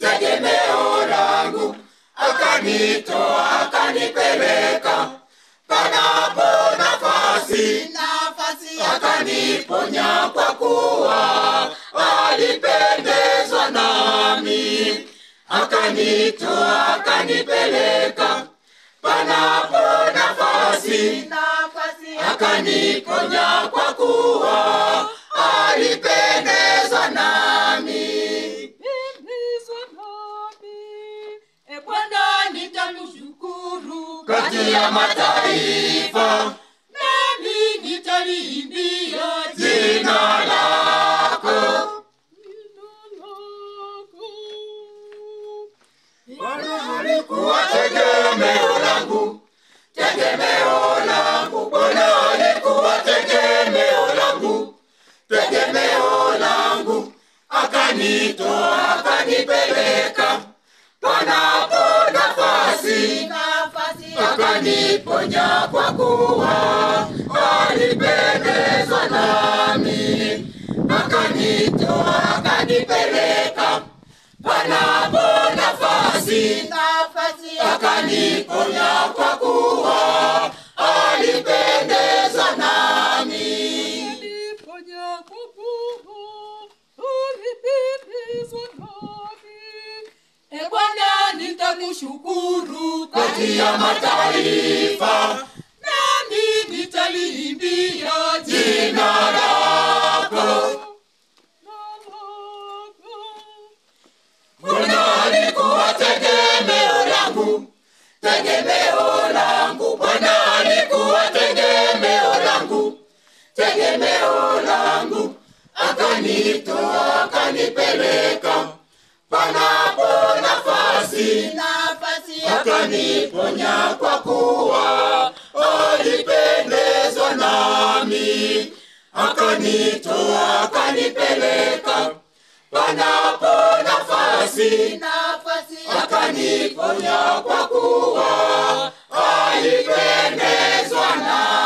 tegemeo langu, akanitoa akanipeleka panapo nafasi, akaniponya kwa kuwa alipendezwa nami, akanitoa akanipeleka panapo nafasi, akaniponya kwa kuwa alipendezwa nami. Bwana nitamshukuru Kati ya mataifa, nami nitaliimbia jina lako. Bwana alikuwa tegemeo langu, tegemeo langu. Bwana alikuwa tegemeo langu, tegemeo langu. Akanitoa akanipeleka panapo nafasi, akaniponya kwa kuwa alipendezwa nami, akanitoa akanipeleka panapo nafasi, akaniponya kwa kuwa alipendezwa nami. Bwana nitakushukuru Kati ya mataifa, nami nitaliimbia jina lako. Bwana alikuwa tegemeo langu, tegemeo langu. Bwana alikuwa tegemeo langu, tegemeo langu. Akanitoa akanipeleka panapo nafasi, akaniponya kwa kuwa alipendezwa nami, akanitoa akanipeleka panapo nafasi, akaniponya kwa kuwa alipendezwa nami.